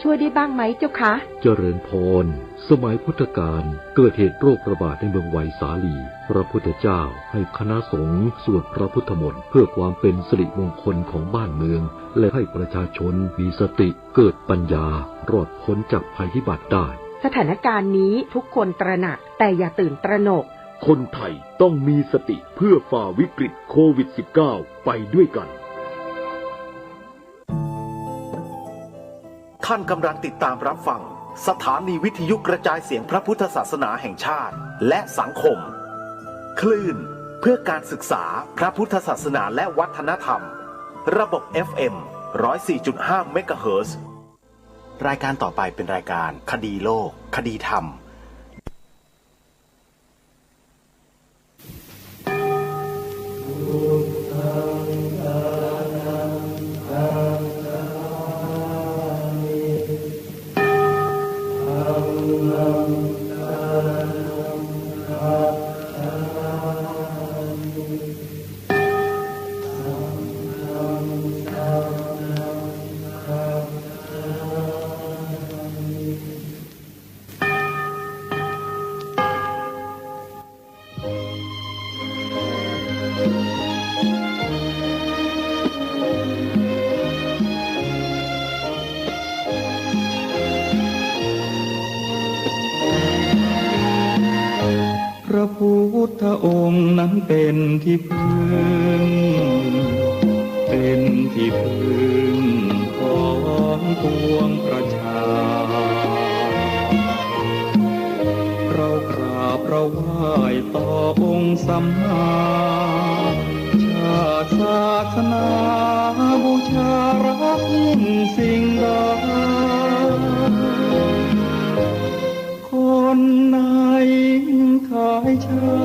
ช่วยได้บ้างไหมเจ้าคะเจริญพรสมัยพุทธกาลเกิดเหตุโรคระบาดในเมืองไวสาลีพระพุทธเจ้าให้คณะสงฆ์สวดพระพุทธมนต์เพื่อความเป็นสิริมงคลของบ้านเมืองและให้ประชาชนมีสติเกิดปัญญารอดพ้นจากภัยพิบัติได้สถานการณ์นี้ทุกคนตระหนักแต่อย่าตื่นตระหนกคนไทยต้องมีสติเพื่อฝ่าวิกฤตโควิด -19 ไปด้วยกันท่านกำลังติดตามรับฟังสถานีวิทยุกระจายเสียงพระพุทธศาสนาแห่งชาติและสังคมคลื่นเพื่อการศึกษาพระพุทธศาสนาและวัฒนธรรมระบบ FM 104.5 เมกะเฮิรตซ์รายการต่อไปเป็นรายการคดีโลกคดีธรรมพระพุทธองค์นั้นเป็นที่พึ่งเป็นที่พึ่งของปวงประชาเรากราบเราไหว้ต่อองค์สัมมาชาติศาสนาบูชารักยิ่งสิ่งใดคนในขายชา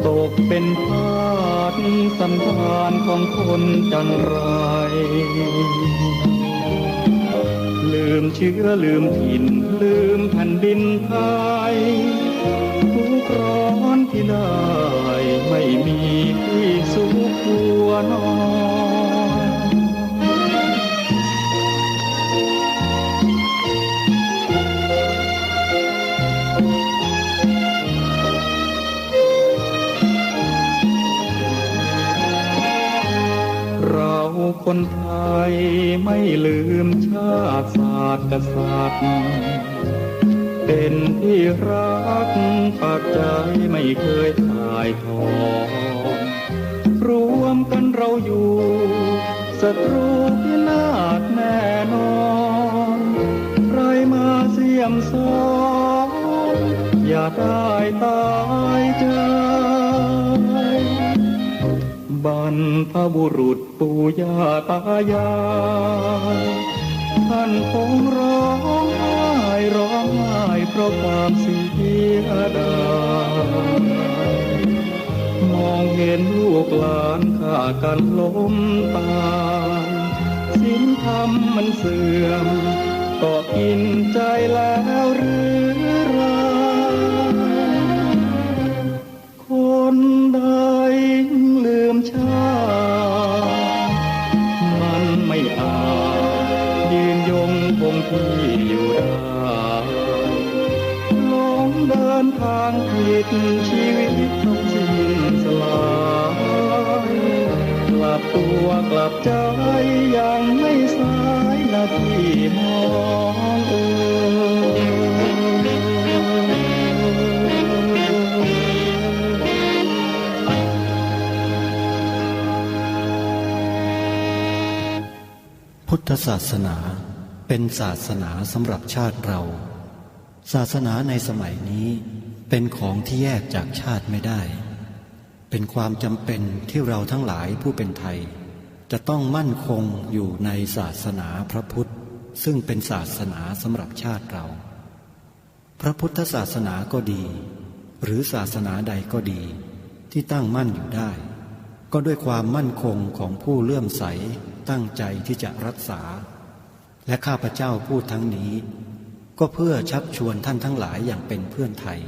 ตกเป็นทาสสันดานของคนจันไรลืมเชื้อลืมถิ่นลืมแผ่นดินไทยทุกร้อนที่ได้ไม่มีที่สุขหัวนอนเราคนไทยไม่ลืมชาติศาสตร์กษัตริย์เป็นที่รักปากใจไม่เคยถ่ายทอดรวมกันเราอยู่ศัตรูพินาศแน่นอนใครมาเสี่ยมสอนอย่าได้ตายใจบรรพบุรุษปู่ย่าตายายท่านคงร้องไห้เพราะความเสียดายมองเห็นลูกหลานฆ่ากันล้มตายศีลธรรมมันเสื่อมก็กินใจแล้วหรือไรคนใดลืมชาติมันไม่อาจยืนยงคงที่อยู่ได้ลงเดินทางผิดชีวิตต้องสิ้นสลายกลับตัวกลับใจยังไม่สายนาทีมองพุทธศาสนาเป็นศาสนาสำหรับชาติเราศาสนาในสมัยนี้เป็นของที่แยกจากชาติไม่ได้เป็นความจำเป็นที่เราทั้งหลายผู้เป็นไทยจะต้องมั่นคงอยู่ในศาสนาพระพุทธซึ่งเป็นศาสนาสำหรับชาติเราพระพุทธศาสนาก็ดีหรือศาสนาใดก็ดีที่ตั้งมั่นอยู่ได้ก็ด้วยความมั่นคงของผู้เลื่อมใสตั้งใจที่จะรักษาและข้าพเจ้าพูดทั้งนี้ก็เพื่อชักชวนท่านทั้งหลายอย่างเป็นเพื่อนไทย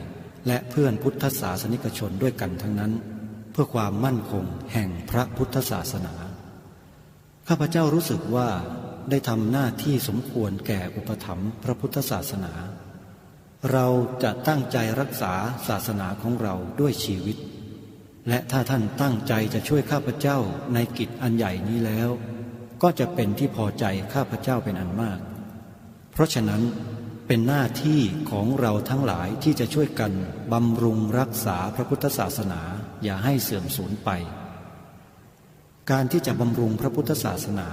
และเพื่อนพุทธศาสนิกชนด้วยกันทั้งนั้นเพื่อความมั่นคงแห่งพระพุทธศาสนา ข้าพเจ้ารู้สึกว่า ได้ทำหน้าที่สมควรแก่อุปถัมภ์พระพุทธศาสนาเราจะตั้งใจรักษาศาสนาของเราด้วยชีวิตและถ้าท่านตั้งใจจะช่วยข้าพเจ้าในกิจอันใหญ่นี้แล้วก็จะเป็นที่พอใจข้าพเจ้าเป็นอันมากเพราะฉะนั้นเป็นหน้าที่ของเราทั้งหลายที่จะช่วยกันบำรุงรักษาพระพุทธศาสนาอย่าให้เสื่อมสูญไปการที่จะบำรุงพระพุทธศาสนา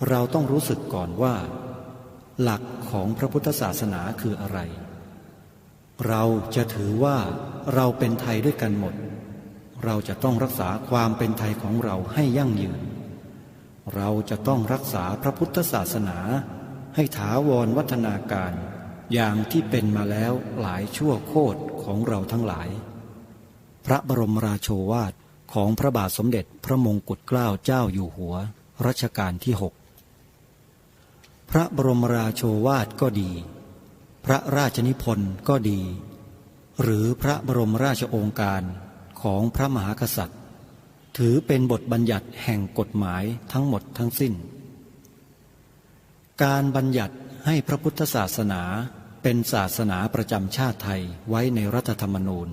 เราต้องรู้สึกก่อนว่าหลักของพระพุทธศาสนาคืออะไรเราจะถือว่าเราเป็นไทยด้วยกันหมดเราจะต้องรักษาความเป็นไทยของเราให้ยั่งยืนเราจะต้องรักษาพระพุทธศาสนาให้ถาวรวัฒนาการอย่างที่เป็นมาแล้วหลายชั่วโคตรของเราทั้งหลายพระบรมราโชวาทของพระบาทสมเด็จพระมงกุฎเกล้าเจ้าอยู่หัวรัชกาลที่ 6พระบรมราโชวาทก็ดีพระราชนิพนธ์ก็ดีหรือพระบรมราชโองการของพระมหากษัตริย์ถือเป็นบทบัญญัติแห่งกฎหมายทั้งหมดทั้งสิ้นการบัญญัติให้พระพุทธศาสนาเป็นศาสนาประจำชาติไทยไว้ในรัฐธรรมนูญ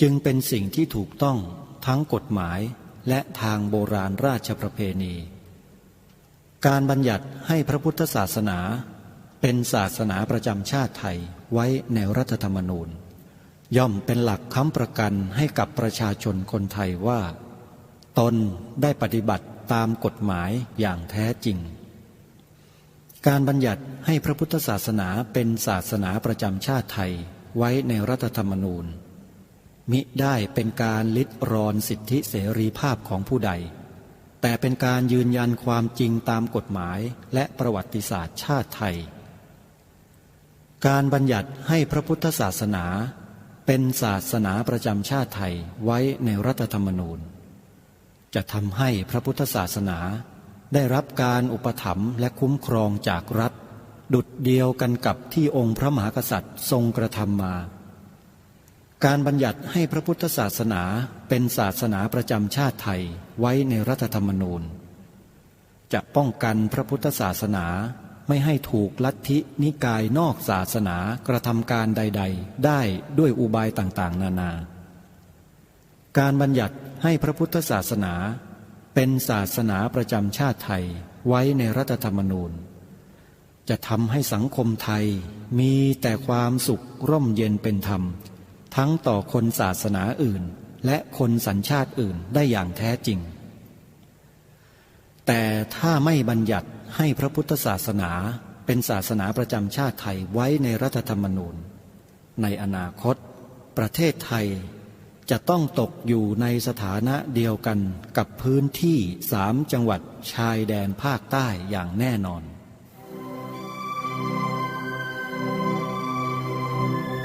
จึงเป็นสิ่งที่ถูกต้องทั้งกฎหมายและทางโบราณราชประเพณีการบัญญัติให้พระพุทธศาสนาเป็นศาสนาประจำชาติไทยไว้ในรัฐธรรมนูญย่อมเป็นหลักค้ำประกันให้กับประชาชนคนไทยว่าตนได้ปฏิบัติตามกฎหมายอย่างแท้จริงการบัญญัติให้พระพุทธศาสนาเป็นศาสนาประจำชาติไทยไว้ในรัฐธรรมนูญมิได้เป็นการลิดรอนสิทธิเสรีภาพของผู้ใดแต่เป็นการยืนยันความจริงตามกฎหมายและประวัติศาสตร์ชาติไทยการบัญญัติให้พระพุทธศาสนาเป็นศาสนาประจำชาติไทยไว้ในรัฐธรรมนูญจะทำให้พระพุทธศาสนาได้รับการอุปถัมภ์และคุ้มครองจากรัฐดุจเดียวกันกับที่องค์พระมหากษัตริย์ทรงกระทำมาการบัญญัติให้พระพุทธศาสนาเป็นศาสนาประจำชาติไทยไว้ในรัฐธรรมนูญจะป้องกันพระพุทธศาสนาไม่ให้ถูกลัทธินิกายนอกศาสนากระทำการใดๆได้ด้วยอุบายต่างๆนานาการบัญญัติให้พระพุทธศาสนาเป็นศาสนาประจำชาติไทยไว้ในรัฐธรรมนูญจะทำให้สังคมไทยมีแต่ความสุขร่มเย็นเป็นธรรมทั้งต่อคนศาสนาอื่นและคนสัญชาติอื่นได้อย่างแท้จริงแต่ถ้าไม่บัญญัติให้พระพุทธศาสนาเป็นศาสนาประจำชาติไทยไว้ในรัฐธรรมนูญในอนาคตประเทศไทยจะต้องตกอยู่ในสถานะเดียวกันกับพื้นที่3 จังหวัดชายแดนภาคใต้อย่างแน่นอน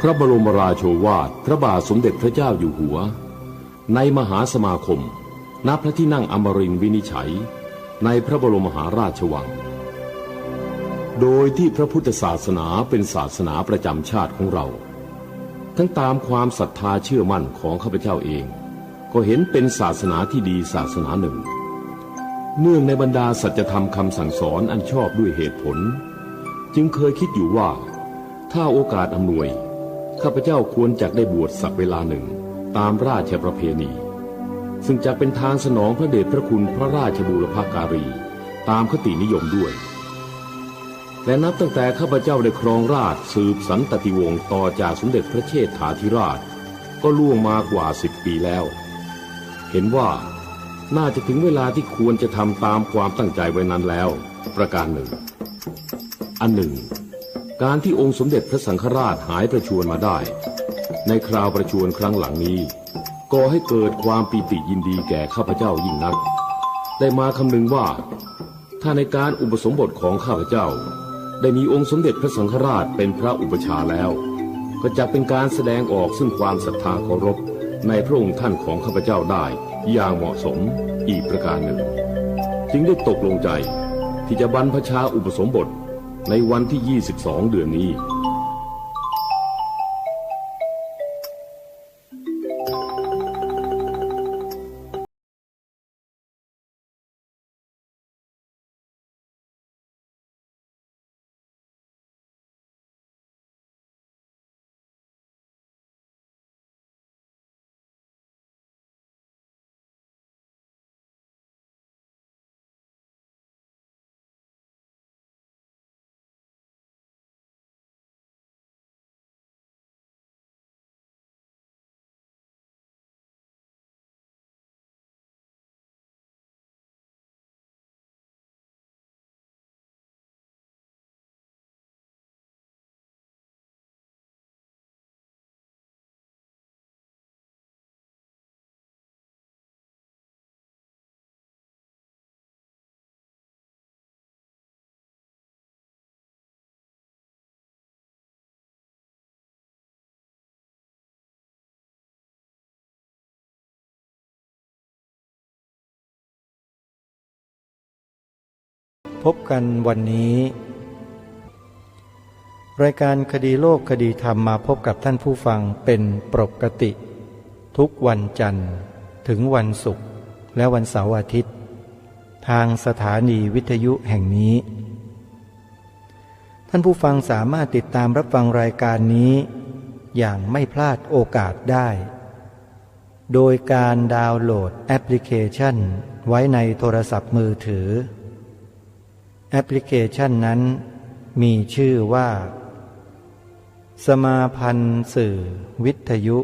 พระบรมราโชวาทพระบาทสมเด็จพระเจ้าอยู่หัวในมหาสมาคมณพระที่นั่งอมรินทร์วินิจฉัยในพระบรมมหาราชวังโดยที่พระพุทธศาสนาเป็นศาสนาประจำชาติของเราทั้งตามความศรัทธาเชื่อมั่นของข้าพเจ้าเองก็เห็นเป็นศาสนาที่ดีศาสนาหนึ่งเนื่องในบรรดาสัจธรรมคำสั่งสอนอันชอบด้วยเหตุผลจึงเคยคิดอยู่ว่าถ้าโอกาสอำนวยข้าพเจ้าควรจะได้บวชสักเวลาหนึ่งตามราชประเพณีซึ่งจะเป็นทางสนองพระเดชพระคุณพระราชบูรพการีตามคตินิยมด้วยและนับตั้งแต่ข้าพเจ้าได้ครองราชย์สืบสันตติวงศ์ต่อจากสมเด็จพระเชษฐาธิราชก็ล่วงมากว่า10 ปีแล้วเห็นว่าน่าจะถึงเวลาที่ควรจะทำตามความตั้งใจไว้นั้นแล้วประการหนึ่งอันหนึ่งการที่องค์สมเด็จพระสังฆราชหายประชวรมาได้ในคราวประชวรครั้งหลังนี้ก่อให้เกิดความปีติยินดีแก่ข้าพเจ้ายิ่งนักได้มาคำนึงว่าถ้าในการอุปสมบทของข้าพเจ้าได้มีองค์สมเด็จพระสังฆราชเป็นพระอุปชาแล้วก็จะเป็นการแสดงออกซึ่งความศรัทธาเคารพในพระองค์ท่านของข้าพเจ้าได้อย่างเหมาะสมอีกประการหนึ่งจึงได้ตกลงใจที่จะบรรพชาอุปสมบทในวันที่22 เดือนนี้ พบกันวันนี้รายการคดีโลกคดีธรรมมาพบกับท่านผู้ฟังเป็นปกติทุกวันจันทร์ถึงวันศุกร์และวันเสาร์อาทิตย์ทางสถานีวิทยุแห่งนี้ท่านผู้ฟังสามารถติดตามรับฟังรายการนี้อย่างไม่พลาดโอกาสได้โดยการดาวน์โหลดแอปพลิเคชันไว้ในโทรศัพท์มือถือแอปพลิเคชันนั้นมีชื่อว่าสมาพันธ์สื่อวิทยุ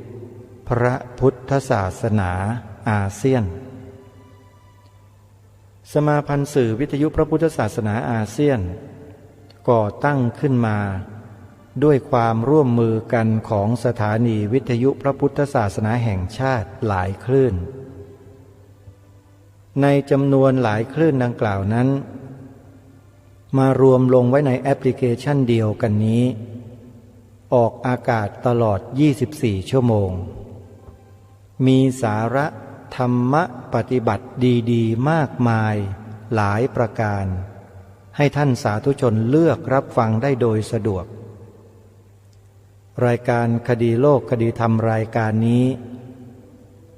พระพุทธศาสนาอาเซียนสมาพันธ์สื่อวิทยุพระพุทธศาสนาอาเซียนก่อตั้งขึ้นมาด้วยความร่วมมือกันของสถานีวิทยุพระพุทธศาสนาแห่งชาติหลายคลื่นในจำนวนหลายคลื่นดังกล่าวนั้นมารวมลงไว้ในแอปพลิเคชันเดียวกันนี้ออกอากาศตลอด24ชั่วโมงมีสาระธรรมะปฏิบัติดีๆมากมายหลายประการให้ท่านสาธุชนเลือกรับฟังได้โดยสะดวกรายการคดีโลกคดีธรรมรายการนี้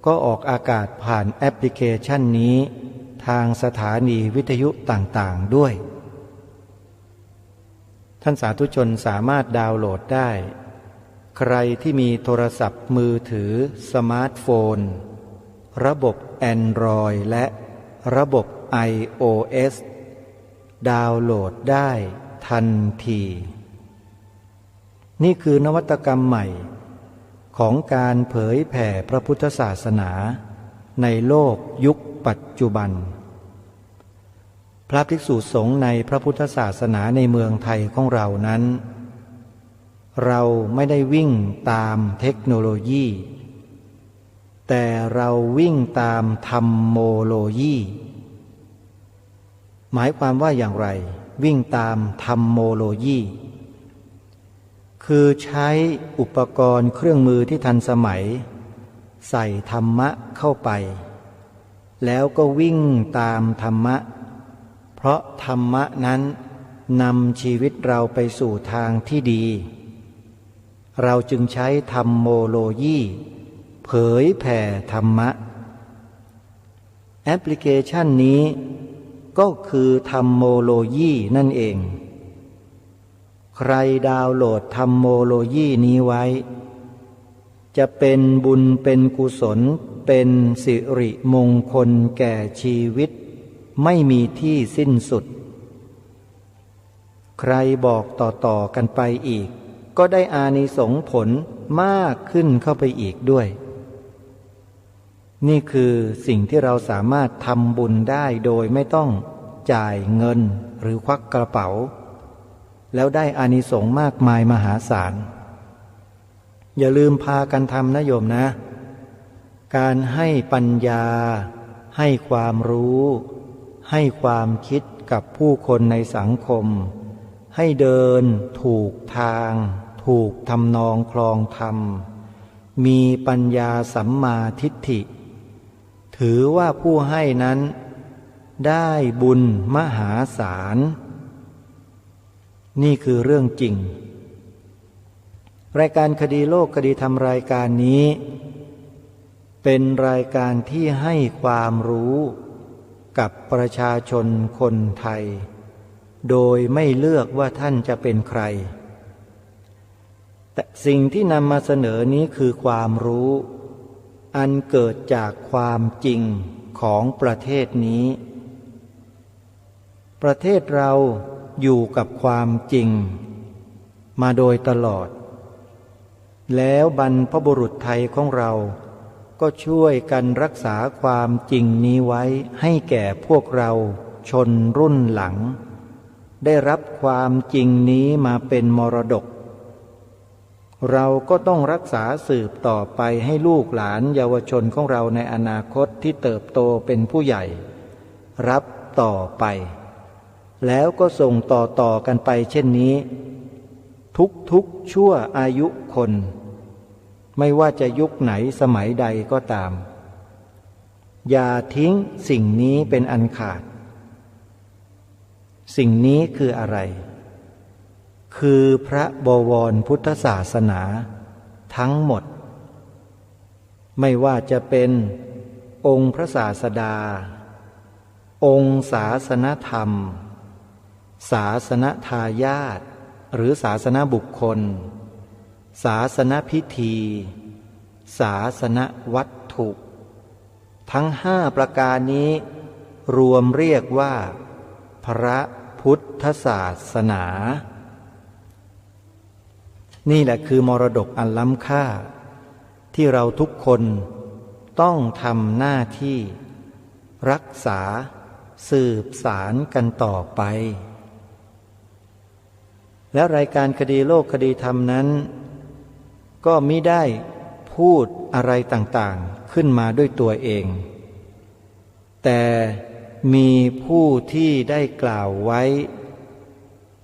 ก็ออกอากาศผ่านแอปพลิเคชันนี้ทางสถานีวิทยุต่างๆด้วยท่านสาธุชนสามารถดาวน์โหลดได้ใครที่มีโทรศัพท์มือถือสมาร์ทโฟนระบบ Android และระบบ iOS ดาวน์โหลดได้ทันทีนี่คือนวัตกรรมใหม่ของการเผยแผ่พระพุทธศาสนาในโลกยุคปัจจุบันพระภิกษุสงฆ์ในพระพุทธศาสนาในเมืองไทยของเรานั้นเราไม่ได้วิ่งตามเทคโนโลยีแต่เราวิ่งตามธรรมโมโลยีหมายความว่าอย่างไรวิ่งตามธรรมโมโลยีคือใช้อุปกรณ์เครื่องมือที่ทันสมัยใส่ธรรมะเข้าไปแล้วก็วิ่งตามธรรมะเพราะธรรมะนั้นนำชีวิตเราไปสู่ทางที่ดีเราจึงใช้ธรรมโมโลยีเผยแผ่ธรรมะแอปพลิเคชันนี้ก็คือธรรมโมโลยีนั่นเองใครดาวน์โหลดธรรมโมโลยีนี้ไว้จะเป็นบุญเป็นกุศลเป็นสิริมงคลแก่ชีวิตไม่มีที่สิ้นสุดใครบอกต่อๆกันไปอีกก็ได้อานิสงส์ผลมากขึ้นเข้าไปอีกด้วยนี่คือสิ่งที่เราสามารถทำบุญได้โดยไม่ต้องจ่ายเงินหรือควักกระเป๋าแล้วได้อานิสงส์มากมายมหาศาลอย่าลืมพากันทำนะโยมนะการให้ปัญญาให้ความรู้ให้ความคิดกับผู้คนในสังคมให้เดินถูกทางถูกทำนองคลองธรรมมีปัญญาสัมมาทิฏฐิถือว่าผู้ให้นั้นได้บุญมหาศาลนี่คือเรื่องจริงรายการคดีโลกคดีธรรมรายการนี้เป็นรายการที่ให้ความรู้กับประชาชนคนไทยโดยไม่เลือกว่าท่านจะเป็นใครแต่สิ่งที่นำมาเสนอนี้คือความรู้อันเกิดจากความจริงของประเทศนี้ประเทศเราอยู่กับความจริงมาโดยตลอดแล้วบรรพบุรุษไทยของเราก็ช่วยกันรักษาความจริงนี้ไว้ให้แก่พวกเราชนรุ่นหลังได้รับความจริงนี้มาเป็นมรดกเราก็ต้องรักษาสืบต่อไปให้ลูกหลานเยาวชนของเราในอนาคตที่เติบโตเป็นผู้ใหญ่รับต่อไปแล้วก็ส่งต่อกันไปเช่นนี้ทุกชั่วอายุคนไม่ว่าจะยุคไหนสมัยใดก็ตามอย่าทิ้งสิ่งนี้เป็นอันขาด สิ่งนี้คืออะไรคือพระบวรพุทธศาสนาทั้งหมดไม่ว่าจะเป็นองค์พระศาสดาองค์ศาสนธรรมศาสนทายาทหรือศาสนบุคคลศาสนพิธีศาสนวัตถุทั้ง5ประการนี้รวมเรียกว่าพระพุทธศาสนานี่แหละคือมรดกอันล้ำค่าที่เราทุกคนต้องทำหน้าที่รักษาสืบสารกันต่อไปและรายการคดีโลกคดีธรรมนั้นก็มิได้พูดอะไรต่างๆขึ้นมาด้วยตัวเองแต่มีผู้ที่ได้กล่าวไว้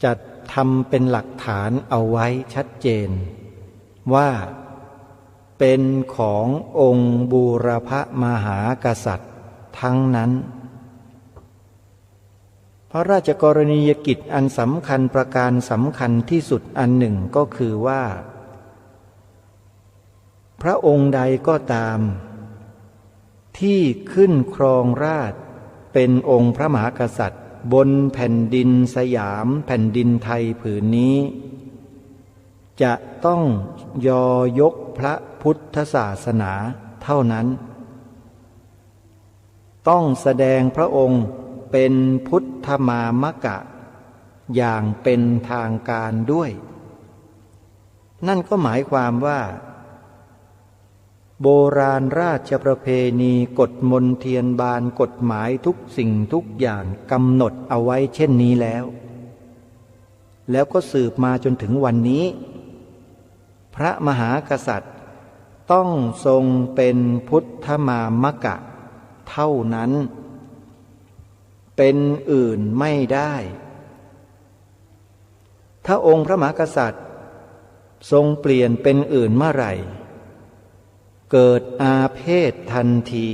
จัดทำเป็นหลักฐานเอาไว้ชัดเจนว่าเป็นขององค์บูรพมหากษัตริย์ทั้งนั้นพระราชกรณียกิจอันสำคัญประการสำคัญที่สุดอันหนึ่งก็คือว่าพระองค์ใดก็ตามที่ขึ้นครองราชย์เป็นองค์พระมหากษัตริย์บนแผ่นดินสยามแผ่นดินไทยผืนนี้จะต้องยกพระพุทธศาสนาเท่านั้นต้องแสดงพระองค์เป็นพุทธมามกะอย่างเป็นทางการด้วยนั่นก็หมายความว่าโบราณราชประเพณีกฎมนเทียนบานกฎหมายทุกสิ่งทุกอย่างกำหนดเอาไว้เช่นนี้แล้วก็สืบมาจนถึงวันนี้พระมหากษัตริย์ต้องทรงเป็นพุทธมามกะเท่านั้นเป็นอื่นไม่ได้ถ้าองค์พระมหากษัตริย์ทรงเปลี่ยนเป็นอื่นเมื่อไหร่เกิดอาเพศทันที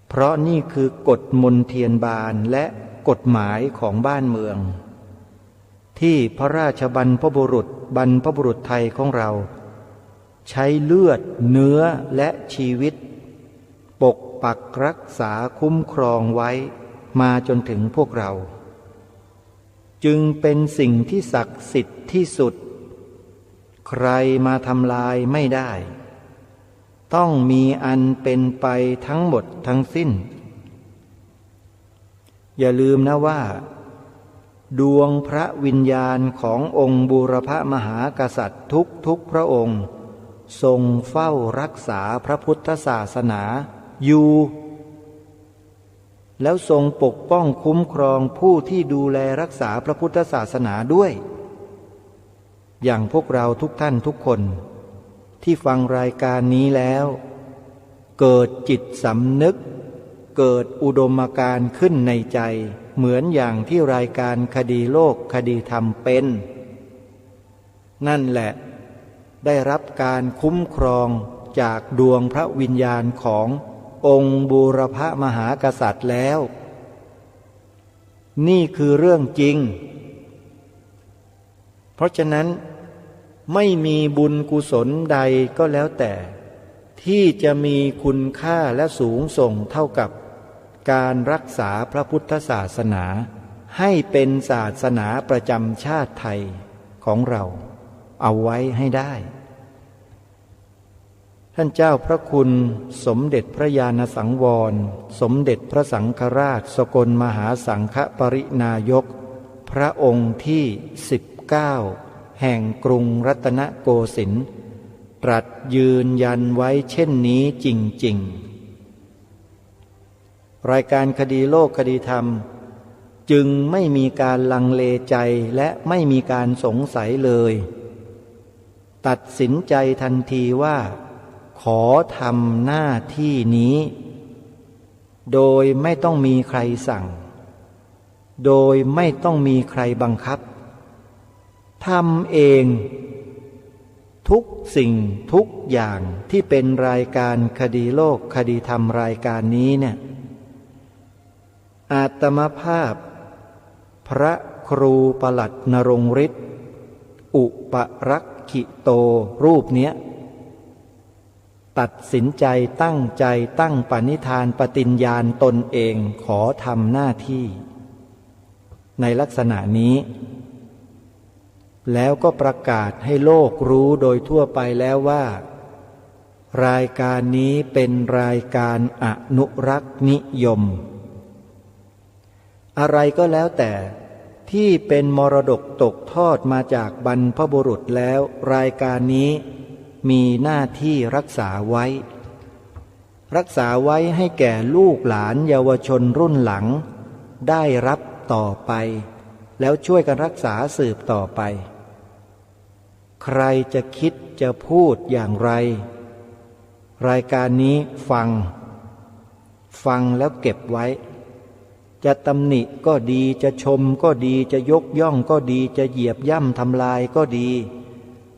เพราะนี่คือกฎมนเทียนบานและกฎหมายของบ้านเมืองที่พระราชบรรพบุรุษไทยของเราใช้เลือดเนื้อและชีวิตปกปักรักษาคุ้มครองไว้มาจนถึงพวกเราจึงเป็นสิ่งที่ศักดิ์สิทธิ์ที่สุดใครมาทำลายไม่ได้ต้องมีอันเป็นไปทั้งหมดทั้งสิ้นอย่าลืมนะว่าดวงพระวิญญาณขององค์บูรพมหากษัตริย์ทุกพระองค์ทรงเฝ้ารักษาพระพุทธศาสนาอยู่แล้วทรงปกป้องคุ้มครองผู้ที่ดูแลรักษาพระพุทธศาสนาด้วยอย่างพวกเราทุกท่านทุกคนที่ฟังรายการนี้แล้วเกิดจิตสำนึกเกิดอุดมการณ์ขึ้นในใจเหมือนอย่างที่รายการคดีโลกคดีธรรมเป็นนั่นแหละได้รับการคุ้มครองจากดวงพระวิญญาณขององค์บูรพมหากษัตริย์แล้วนี่คือเรื่องจริงเพราะฉะนั้นไม่มีบุญกุศลใดก็แล้วแต่ที่จะมีคุณค่าและสูงส่งเท่ากับการรักษาพระพุทธศาสนาให้เป็นศาสนาประจำชาติไทยของเราเอาไว้ให้ได้ท่านเจ้าพระคุณสมเด็จพระญาณสังวรสมเด็จพระสังฆราชสกลมหาสังฆปรินายกพระองค์ที่19แห่งกรุงรัตนโกสินทร์ตรัสยืนยันไว้เช่นนี้จริงๆรายการคดีโลกคดีธรรมจึงไม่มีการลังเลใจและไม่มีการสงสัยเลยตัดสินใจทันทีว่าขอทำหน้าที่นี้โดยไม่ต้องมีใครสั่งโดยไม่ต้องมีใครบังคับทำเองทุกสิ่งทุกอย่างที่เป็นรายการคดีโลกคดีธรรมรายการนี้เนี่ยอาตมาภาพ พระครูปลัดนรงฤทธิ์อุปรักขิโตรูปเนี้ยตัดสินใจตั้งใจตั้งปณิธานปฏิญญาณตนเองขอทำหน้าที่ในลักษณะนี้แล้วก็ประกาศให้โลกรู้โดยทั่วไปแล้วว่ารายการนี้เป็นรายการอนุรักษ์นิยมอะไรก็แล้วแต่ที่เป็นมรดกตกทอดมาจากบรรพบุรุษแล้วรายการนี้มีหน้าที่รักษาไว้ให้แก่ลูกหลานเยาวชนรุ่นหลังได้รับต่อไปแล้วช่วยกันรักษาสืบต่อไปใครจะคิดจะพูดอย่างไรรายการนี้ฟังแล้วเก็บไว้จะตำหนิก็ดีจะชมก็ดีจะยกย่องก็ดีจะเหยียบย่ำทำลายก็ดี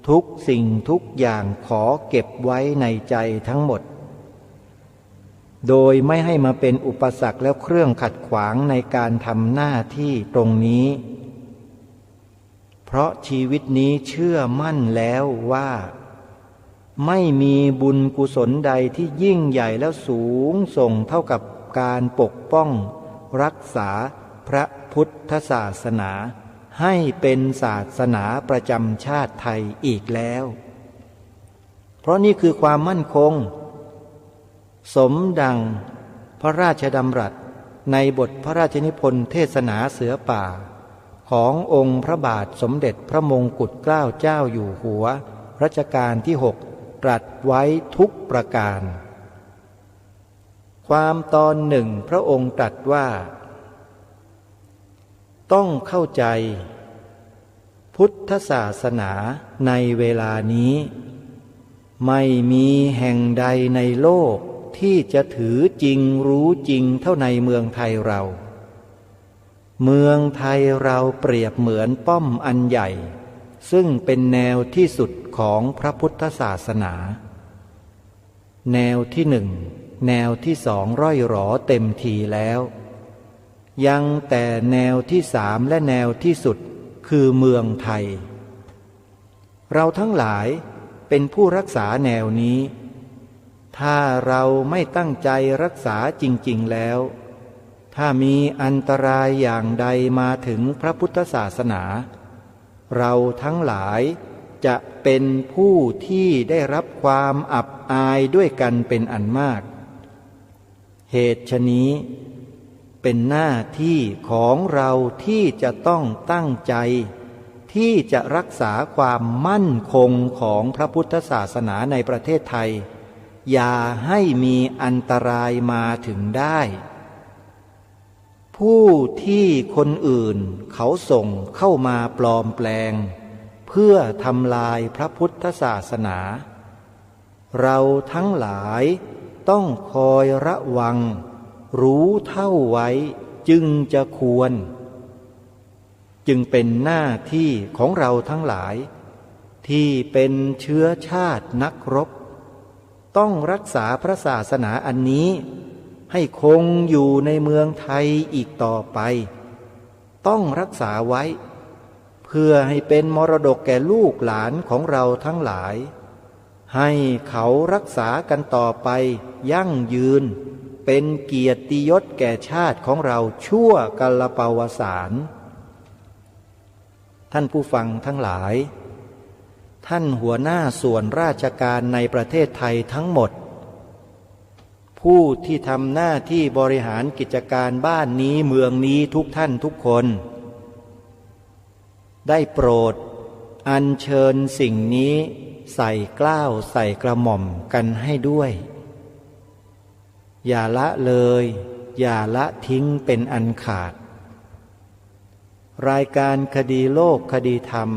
ทุกสิ่งทุกอย่างขอเก็บไว้ในใจทั้งหมดโดยไม่ให้มาเป็นอุปสรรคและเครื่องขัดขวางในการทำหน้าที่ตรงนี้เพราะชีวิตนี้เชื่อมั่นแล้วว่าไม่มีบุญกุศลใดที่ยิ่งใหญ่และสูงส่งเท่ากับการปกป้องรักษาพระพุทธศาสนาให้เป็นศาสนาประจำชาติไทยอีกแล้วเพราะนี่คือความมั่นคงสมดังพระราชดำรัสในบทพระราชนิพนธ์เทศนาเสือป่าขององค์พระบาทสมเด็จพระมงกุฎเกล้าเจ้าอยู่หัวรัชกาลที่6ตรัสไว้ทุกประการความตอนหนึ่งพระองค์ตรัสว่าต้องเข้าใจพุทธศาสนาในเวลานี้ไม่มีแห่งใดในโลกที่จะถือจริงรู้จริงเท่าในเมืองไทยเราเมืองไทยเราเปรียบเหมือนป้อมอันใหญ่ซึ่งเป็นแนวที่สุดของพระพุทธศาสนาแนวที่หนึ่งแนวที่สองร่อยหรอเต็มทีแล้วยังแต่แนวที่สามและแนวที่สุดคือเมืองไทยเราทั้งหลายเป็นผู้รักษาแนวนี้ถ้าเราไม่ตั้งใจรักษาจริงๆแล้วถ้ามีอันตรายอย่างใดมาถึงพระพุทธศาสนาเราทั้งหลายจะเป็นผู้ที่ได้รับความอับอายด้วยกันเป็นอันมากเหตุฉะนี้เป็นหน้าที่ของเราที่จะต้องตั้งใจที่จะรักษาความมั่นคงของพระพุทธศาสนาในประเทศไทยอย่าให้มีอันตรายมาถึงได้ผู้ที่คนอื่นเขาส่งเข้ามาปลอมแปลงเพื่อทำลายพระพุทธศาสนาเราทั้งหลายต้องคอยระวังรู้เท่าไว้จึงจะควรจึงเป็นหน้าที่ของเราทั้งหลายที่เป็นเชื้อชาตินักรบต้องรักษาพระศาสนาอันนี้ให้คงอยู่ในเมืองไทยอีกต่อไปต้องรักษาไว้เพื่อให้เป็นมรดกแก่ลูกหลานของเราทั้งหลายให้เขารักษากันต่อไปยั่งยืนเป็นเกียรติยศแก่ชาติของเราชั่วกาลปวสานท่านผู้ฟังทั้งหลายท่านหัวหน้าส่วนราชการในประเทศไทยทั้งหมดผู้ที่ทำหน้าที่บริหารกิจการบ้านนี้เมืองนี้ทุกท่านทุกคนได้โปรดอัญเชิญสิ่งนี้ใส่เกล้าใส่กระหม่อมกันให้ด้วยอย่าละเลยอย่าละทิ้งเป็นอันขาดรายการคดีโลกคดีธรรม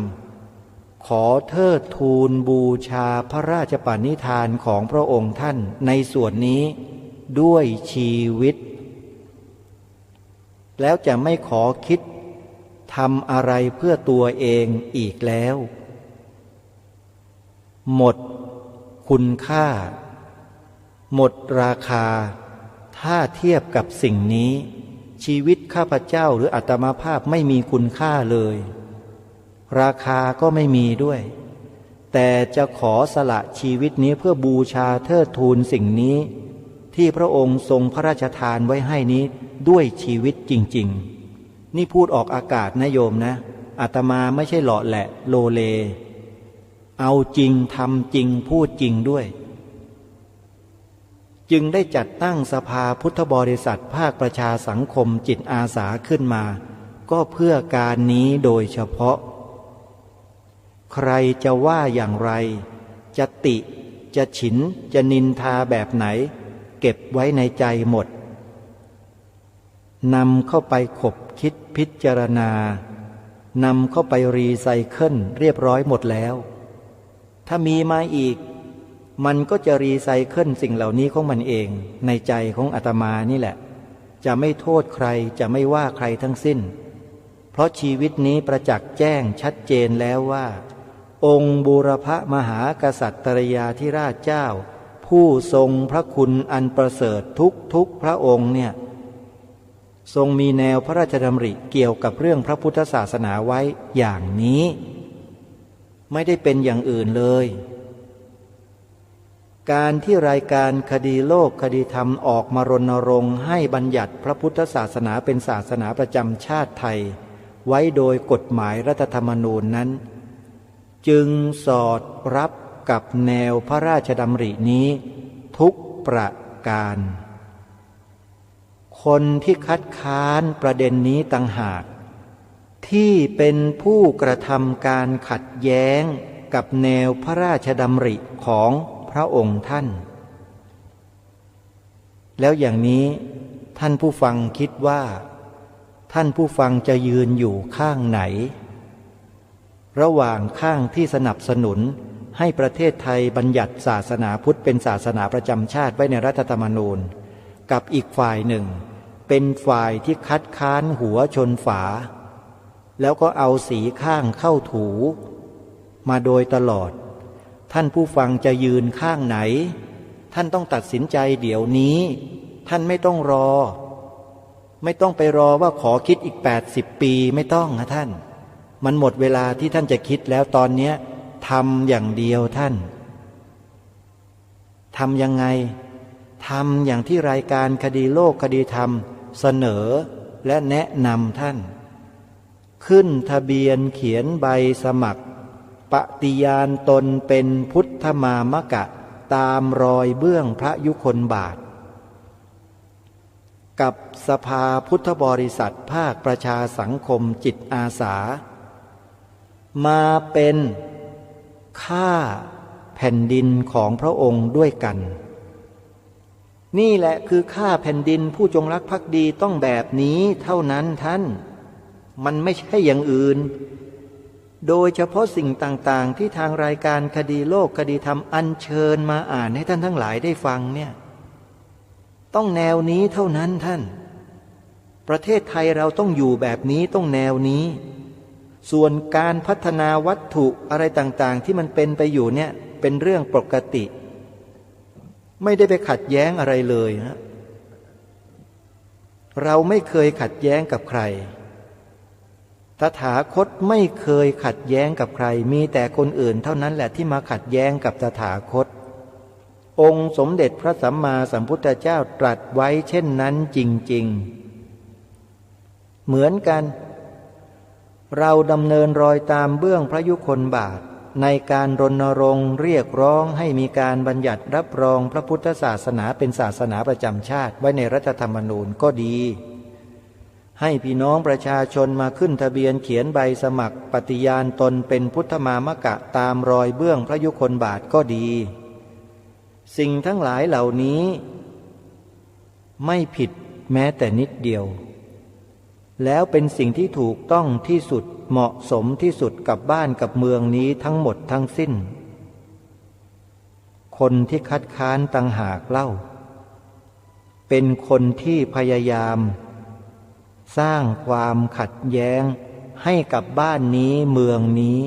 ขอเทิดทูนบูชาพระราชปณิธานของพระองค์ท่านในส่วนนี้ด้วยชีวิตแล้วจะไม่ขอคิดทำอะไรเพื่อตัวเองอีกแล้วหมดคุณค่าหมดราคาถ้าเทียบกับสิ่งนี้ ชีวิตข้าพเจ้าหรืออัตมาภาพไม่มีคุณค่าเลยราคาก็ไม่มีด้วยแต่จะขอสละชีวิตนี้เพื่อบูชาเทิดทูนสิ่งนี้ที่พระองค์ทรงพระราชทานไว้ให้นี้ด้วยชีวิตจริงๆนี่พูดออกอากาศนะโยมนะอาตมาไม่ใช่หล่อแหละโลเลเอาจริงทำจริงพูดจริงด้วยจึงได้จัดตั้งสภาพุทธบริษัทภาคประชาสังคมจิตอาสาขึ้นมาก็เพื่อการนี้โดยเฉพาะใครจะว่าอย่างไรจะติจะฉินจะนินทาแบบไหนเก็บไว้ในใจหมดนำเข้าไปขบคิดพิจารณานำเข้าไปรีไซเคิลเรียบร้อยหมดแล้วถ้ามีมาอีกมันก็จะรีไซเคิลสิ่งเหล่านี้ของมันเองในใจของอาตมานี่แหละจะไม่โทษใครจะไม่ว่าใครทั้งสิ้นเพราะชีวิตนี้ประจักษ์แจ้งชัดเจนแล้วว่าองค์บูรพมหากษัตริยาธิราชเจ้าผู้ทรงพระคุณอันประเสริฐทุกพระองค์เนี่ยทรงมีแนวพระราชดำริเกี่ยวกับเรื่องพระพุทธศาสนาไว้อย่างนี้ไม่ได้เป็นอย่างอื่นเลยการที่รายการคดีโลกคดีธรรมออกมารณรงค์ให้บัญญัติพระพุทธศาสนาเป็นศาสนาประจำชาติไทยไว้โดยกฎหมายรัฐธรรมนูญนั้นจึงสอดรับกับแนวพระราชดำรินี้ทุกประการคนที่คัดค้านประเด็นนี้ต่างหากที่เป็นผู้กระทำการขัดแย้งกับแนวพระราชดำริของพระองค์ท่านแล้วอย่างนี้ท่านผู้ฟังคิดว่าท่านผู้ฟังจะยืนอยู่ข้างไหนระหว่างข้างที่สนับสนุนให้ประเทศไทยบัญญัติศาสนาพุทธเป็นศาสนาประจำชาติไว้ในรัฐธรรมนูญกับอีกฝ่ายหนึ่งเป็นฝ่ายที่คัดค้านหัวชนฝาแล้วก็เอาสีข้างเข้าถูมาโดยตลอดท่านผู้ฟังจะยืนข้างไหนท่านต้องตัดสินใจเดี๋ยวนี้ท่านไม่ต้องรอไม่ต้องไปรอว่าขอคิดอีก80 ปีไม่ต้องนะท่านมันหมดเวลาที่ท่านจะคิดแล้วตอนนี้ทำอย่างเดียวท่านทำยังไงทำอย่างที่รายการคดีโลกคดีธรรมเสนอและแนะนำท่านขึ้นทะเบียนเขียนใบสมัครปฏิญาณตนเป็นพุทธมามกะตามรอยเบื้องพระยุคลบาทกับสภาพุทธบริษัทภาคประชาสังคมจิตอาสามาเป็นข้าแผ่นดินของพระองค์ด้วยกันนี่แหละคือข้าแผ่นดินผู้จงรักภักดีต้องแบบนี้เท่านั้นท่านมันไม่ใช่อย่างอื่นโดยเฉพาะสิ่งต่างๆที่ทางรายการคดีโลกคดีธรรมอัญเชิญมาอ่านให้ท่านทั้งหลายได้ฟังเนี่ยต้องแนวนี้เท่านั้นท่านประเทศไทยเราต้องอยู่แบบนี้ต้องแนวนี้ส่วนการพัฒนาวัตถุอะไรต่างๆที่มันเป็นไปอยู่เนี่ยเป็นเรื่องปกติไม่ได้ไปขัดแย้งอะไรเลยนะเราไม่เคยขัดแย้งกับใครตถาคตไม่เคยขัดแย้งกับใครมีแต่คนอื่นเท่านั้นแหละที่มาขัดแย้งกับตถาคตองค์สมเด็จพระสัมมาสัมพุทธเจ้าตรัสไว้เช่นนั้นจริงๆเหมือนกันเราดำเนินรอยตามเบื้องพระยุคลบาทในการรณรงค์เรียกร้องให้มีการบัญญัติรับรองพระพุทธศาสนาเป็นศาสนาประจำชาติไว้ในรัฐธรรมนูญก็ดีให้พี่น้องประชาชนมาขึ้นทะเบียนเขียนใบสมัครปฏิญาณตนเป็นพุทธมามกะตามรอยเบื้องพระยุคลบาทก็ดีสิ่งทั้งหลายเหล่านี้ไม่ผิดแม้แต่นิดเดียวแล้วเป็นสิ่งที่ถูกต้องที่สุดเหมาะสมที่สุดกับบ้านกับเมืองนี้ทั้งหมดทั้งสิ้นคนที่คัดค้านต่างหากเล่าเป็นคนที่พยายามสร้างความขัดแย้งให้กับบ้านนี้เมืองนี้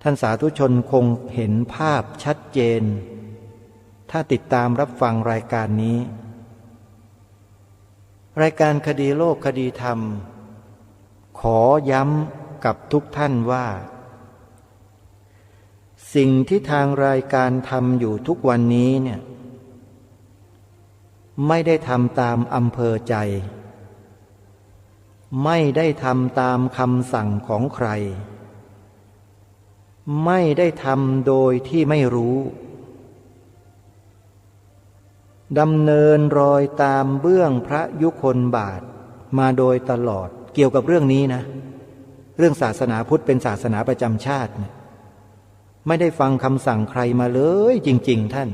ท่านสาธุชนคงเห็นภาพชัดเจนถ้าติดตามรับฟังรายการนี้ รายการคดีโลกคดีธรรมขอย้ำกับทุกท่านว่าสิ่งที่ทางรายการทำอยู่ทุกวันนี้เนี่ยไม่ได้ทำตามอำเภอใจไม่ได้ทำตามคำสั่งของใครไม่ได้ทำโดยที่ไม่รู้ดำเนินรอยตามเบื้องพระยุคลบาทมาโดยตลอดเกี่ยวกับเรื่องนี้นะเรื่องศาสนาพุทธเป็นศาสนาประจำชาตินะไม่ได้ฟังคำสั่งใครมาเลยจริงๆท่าน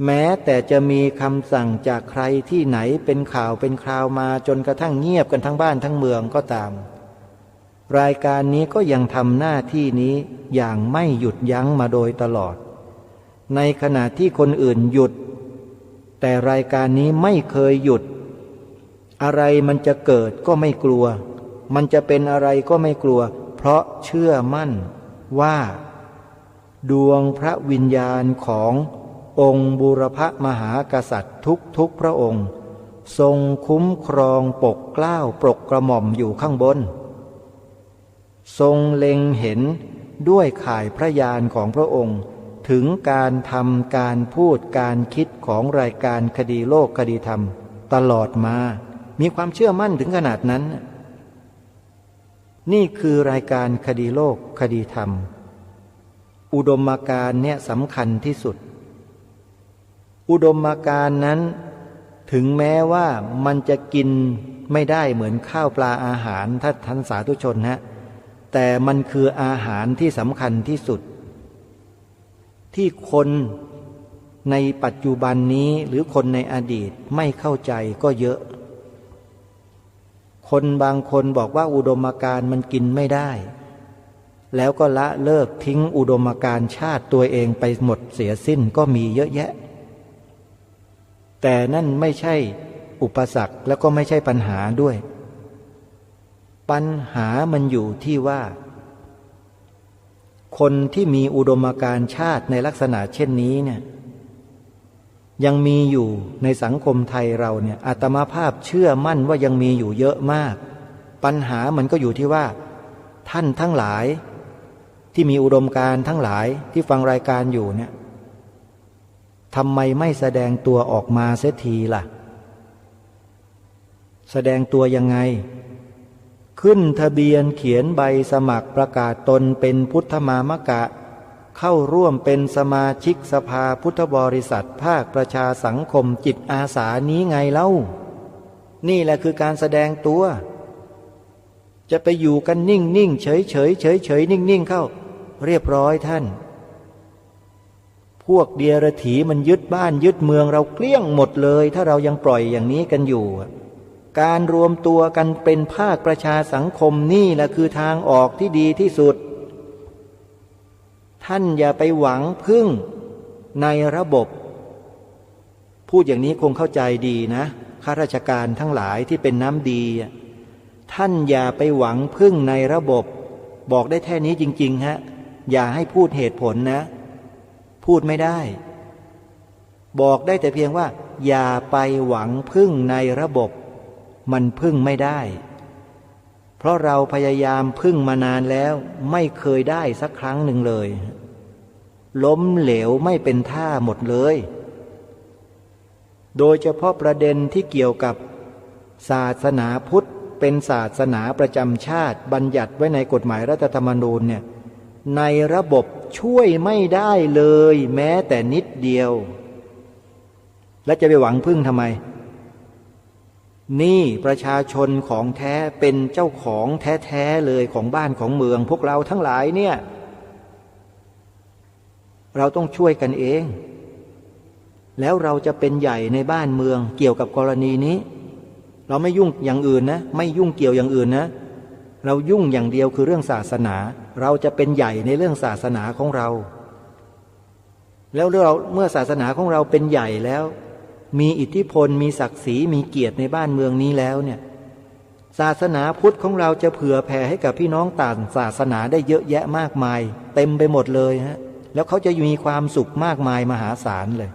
แม้แต่จะมีคำสั่งจากใครที่ไหนเป็นข่าวเป็นคราวมาจนกระทั่งเงียบกันทั้งบ้านทั้งเมืองก็ตามรายการนี้ก็ยังทำหน้าที่นี้อย่างไม่หยุดยั้งมาโดยตลอดในขณะที่คนอื่นหยุดแต่รายการนี้ไม่เคยหยุดอะไรมันจะเกิดก็ไม่กลัวมันจะเป็นอะไรก็ไม่กลัวเพราะเชื่อมั่นว่าดวงพระวิญญาณขององค์บูรพมหากษัตริย์ทุกพระองค์ทรงคุ้มครองปกเกล้าปกกระหม่อมอยู่ข้างบนทรงเล็งเห็นด้วยข่ายพระญาณของพระองค์ถึงการทำการพูดการคิดของรายการคดีโลกคดีธรรมตลอดมามีความเชื่อมั่นถึงขนาดนั้นนี่คือรายการคดีโลกคดีธรรมอุดมการณ์เนี่ยสำคัญที่สุดอุดมการณ์นั้นถึงแม้ว่ามันจะกินไม่ได้เหมือนข้าวปลาอาหารถ้าท่านสาธุชนฮะแต่มันคืออาหารที่สำคัญที่สุดที่คนในปัจจุบันนี้หรือคนในอดีตไม่เข้าใจก็เยอะคนบางคนบอกว่าอุดมการณ์มันกินไม่ได้แล้วก็ละเลิกทิ้งอุดมการณ์ชาติตัวเองไปหมดเสียสิ้นก็มีเยอะแยะแต่นั่นไม่ใช่อุปสรรคแล้วก็ไม่ใช่ปัญหาด้วยปัญหามันอยู่ที่ว่าคนที่มีอุดมการณ์ชาติในลักษณะเช่นนี้เนี่ยยังมีอยู่ในสังคมไทยเราเนี่ยอาตมาภาพเชื่อมั่นว่ายังมีอยู่เยอะมากปัญหามันก็อยู่ที่ว่าท่านทั้งหลายที่มีอุดมการณ์ทั้งหลายที่ฟังรายการอยู่เนี่ยทำไมไม่แสดงตัวออกมาเสียทีล่ะแสดงตัวยังไงขึ้นทะเบียนเขียนใบสมัครประกาศตนเป็นพุทธมามกะเข้าร่วมเป็นสมาชิกสภาพุทธบริษัทภาคประชาสังคมจิตอาสานี้ไงเล่านี่แหละคือการแสดงตัวจะไปอยู่กันนิ่งๆเฉยๆนิ่งๆเข้าเรียบร้อยท่านพวกเดียรถีมันยึดบ้านยึดเมืองเราเกลี้ยงหมดเลยถ้าเรายังปล่อยอย่างนี้กันอยู่การรวมตัวกันเป็นภาคประชาสังคมนี่แหละคือทางออกที่ดีที่สุดท่านอย่าไปหวังพึ่งในระบบพูดอย่างนี้คงเข้าใจดีนะข้าราชการทั้งหลายที่เป็นน้ำดีท่านอย่าไปหวังพึ่งในระบบบอกได้แค่นี้จริงๆฮะอย่าให้พูดเหตุผลนะพูดไม่ได้บอกได้แต่เพียงว่าอย่าไปหวังพึ่งในระบบมันพึ่งไม่ได้เพราะเราพยายามพึ่งมานานแล้วไม่เคยได้สักครั้งหนึ่งเลยล้มเหลวไม่เป็นท่าหมดเลยโดยเฉพาะประเด็นที่เกี่ยวกับศาสนาพุทธเป็นศาสนาประจำชาติบัญญัติไว้ในกฎหมายรัฐธรรมนูญเนี่ยในระบบช่วยไม่ได้เลยแม้แต่นิดเดียวแล้วจะไปหวังพึ่งทำไมนี่ประชาชนของแท้เป็นเจ้าของแท้ๆเลยของบ้านของเมืองพวกเราทั้งหลายเนี่ยเราต้องช่วยกันเองแล้วเราจะเป็นใหญ่ในบ้านเมืองเกี่ยวกับกรณีนี้เราไม่ยุ่งอย่างอื่นนะไม่ยุ่งเกี่ยวอย่างอื่นนะเรายุ่งอย่างเดียวคือเรื่องศาสนาเราจะเป็นใหญ่ในเรื่องศาสนาของเราแล้วเมื่อศาสนาของเราเป็นใหญ่แล้วมีอิทธิพลมีศักดิ์ศรีมีเกียรติในบ้านเมืองนี้แล้วเนี่ยศาสนาพุทธของเราจะเผื่อแผ่ให้กับพี่น้องต่างศาสนาได้เยอะแยะมากมายเต็มไปหมดเลยฮะแล้วเขาจะมีความสุขมากมายมหาศาลเลย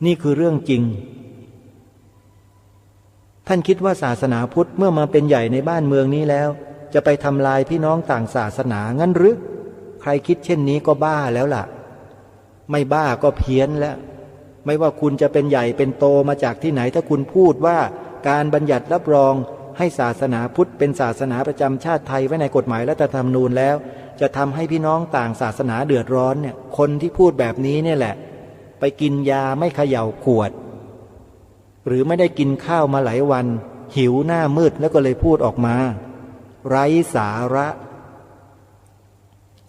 นี่คือเรื่องจริง ท่านคิดว่าศาสนาพุทธเมื่อมาเป็นใหญ่ในบ้านเมืองนี้แล้วจะไปทำลายพี่น้องต่างศาสนางั้นหรือใครคิดเช่นนี้ก็บ้าแล้วล่ะไม่บ้าก็เพี้ยนแล้วไม่ว่าคุณจะเป็นใหญ่เป็นโตมาจากที่ไหนถ้าคุณพูดว่าการบัญญัติรับรองให้ศาสนาพุทธเป็นศาสนาประจำชาติไทยไว้ในกฎหมายรัฐธรรมนูญแล้วจะทำให้พี่น้องต่างศาสนาเดือดร้อนเนี่ยคนที่พูดแบบนี้เนี่ยแหละไปกินยาไม่เขย่าขวดหรือไม่ได้กินข้าวมาหลายวันหิวหน้ามืดแล้วก็เลยพูดออกมาไร้สาระ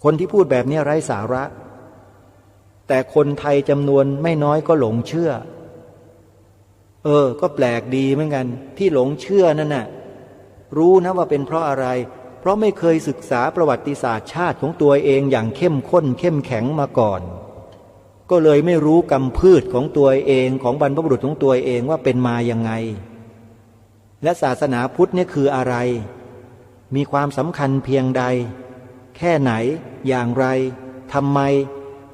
คนที่พูดแบบนี้ไร้สาระแต่คนไทยจำนวนไม่น้อยก็หลงเชื่อก็แปลกดีเหมือนกันที่หลงเชื่อนั่นน่ะรู้นะว่าเป็นเพราะอะไรเพราะไม่เคยศึกษาประวัติศาสตร์ชาติของตัวเองอย่างเข้มข้นเข้มแข็งมาก่อนก็เลยไม่รู้กรรมพืชของตัวเองของบรรพบุรุษของตัวเองว่าเป็นมายังไงและศาสนาพุทธนี่คืออะไรมีความสำคัญเพียงใดแค่ไหนอย่างไรทำไม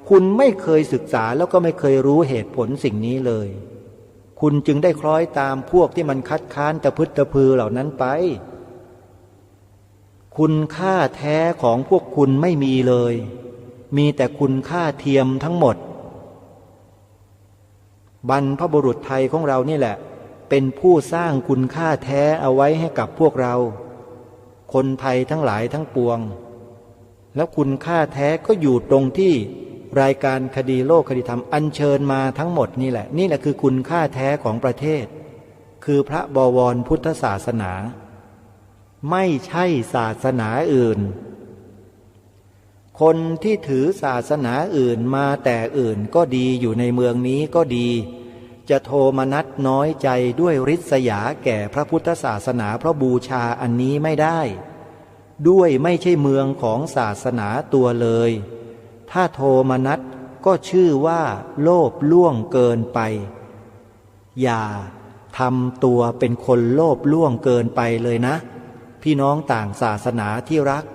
คุณไม่เคยศึกษาแล้วก็ไม่เคยรู้เหตุผลสิ่งนี้เลยคุณจึงได้คล้อยตามพวกที่มันคัดค้านตะพึดตะพือเหล่านั้นไปคุณค่าแท้ของพวกคุณไม่มีเลยมีแต่คุณค่าเทียมทั้งหมดบรรพบุรุษไทยของเรานี่แหละเป็นผู้สร้างคุณค่าแท้เอาไว้ให้กับพวกเราคนไทยทั้งหลายทั้งปวงแล้วคุณค่าแท้ก็อยู่ตรงที่รายการคดีโลกคดีธรรมอัญเชิญมาทั้งหมดนี่แหละคือคุณค่าแท้ของประเทศคือพระบวรพุทธศาสนาไม่ใช่ศาสนาอื่นคนที่ถือศาสนาอื่นมาแต่อื่นก็ดีอยู่ในเมืองนี้ก็ดีจะโทมนัสน้อยใจด้วยริษยาแก่พระพุทธศาสนาเพราะบูชาอันนี้ไม่ได้ด้วยไม่ใช่เมืองของศาสนาตัวเลยถ้าโทมนัสก็ชื่อว่าโลภล่วงเกินไปอย่าทำตัวเป็นคนโลภล่วงเกินไปเลยนะพี่น้องต่างศาสนาที่รัก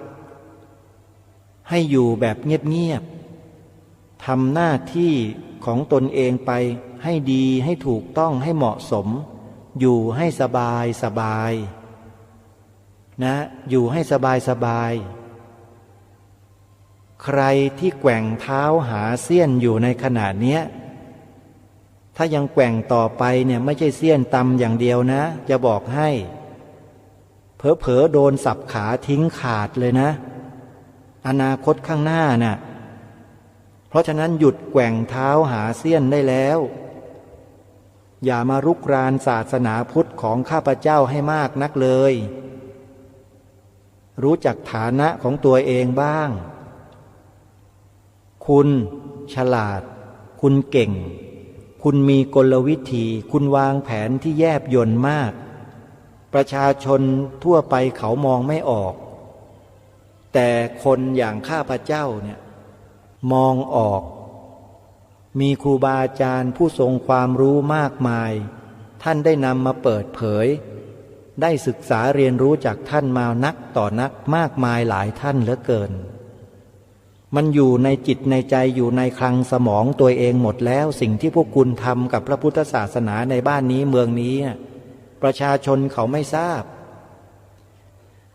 ให้อยู่แบบเงียบๆทำหน้าที่ของตนเองไปให้ดีให้ถูกต้องให้เหมาะสมอยู่ให้สบายนะอยู่ให้สบายใครที่แกว่งเท้าหาเสี้ยนอยู่ในขณะเนี้ยถ้ายังแกว่งต่อไปเนี่ยไม่ใช่เสี้ยนตำอย่างเดียวนะจะบอกให้เผลอๆโดนสับขาทิ้งขาดเลยนะอนาคตข้างหน้าน่ะเพราะฉะนั้นหยุดแกว่งเท้าหาเสี้ยนได้แล้วอย่ามารุกรานศาสนาพุทธของข้าพเจ้าให้มากนักเลยรู้จักฐานะของตัวเองบ้างคุณฉลาดคุณเก่งคุณมีกลวิธีคุณวางแผนที่แยบยลมากประชาชนทั่วไปเขามองไม่ออกแต่คนอย่างข้าพเจ้าเนี่ยมองออกมีครูบาอาจารย์ผู้ทรงความรู้มากมายท่านได้นำมาเปิดเผยได้ศึกษาเรียนรู้จากท่านมานักต่อนักมากมายหลายท่านเหลือเกินมันอยู่ในจิตในใจอยู่ในคลังสมองตัวเองหมดแล้วสิ่งที่พวกคุณทำกับพระพุทธศาสนาในบ้านนี้เมืองนี้ประชาชนเขาไม่ทราบ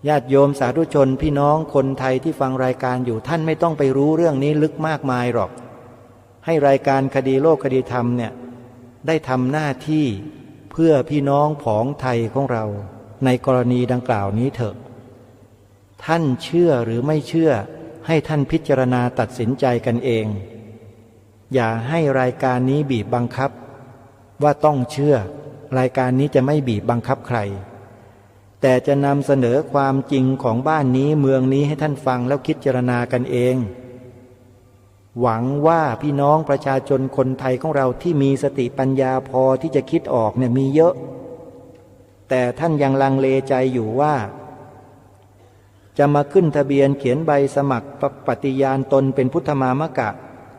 ญาติโยมสาธุชนพี่น้องคนไทยที่ฟังรายการอยู่ท่านไม่ต้องไปรู้เรื่องนี้ลึกมากมายหรอกให้รายการคดีโลกคดีธรรมเนี่ยได้ทำหน้าที่เพื่อพี่น้องผองไทยของเราในกรณีดังกล่าวนี้เถอะท่านเชื่อหรือไม่เชื่อให้ท่านพิจารณาตัดสินใจกันเองอย่าให้รายการนี้บีบบังคับว่าต้องเชื่อรายการนี้จะไม่บีบบังคับใครแต่จะนำเสนอความจริงของบ้านนี้เมืองนี้ให้ท่านฟังแล้วคิดพิจารณากันเองหวังว่าพี่น้องประชาชนคนไทยของเราที่มีสติปัญญาพอที่จะคิดออกเนี่ยมีเยอะแต่ท่านยังลังเลใจอยู่ว่าจะมาขึ้นทะเบียนเขียนใบสมัครปฏิญาณตนเป็นพุทธมามกะ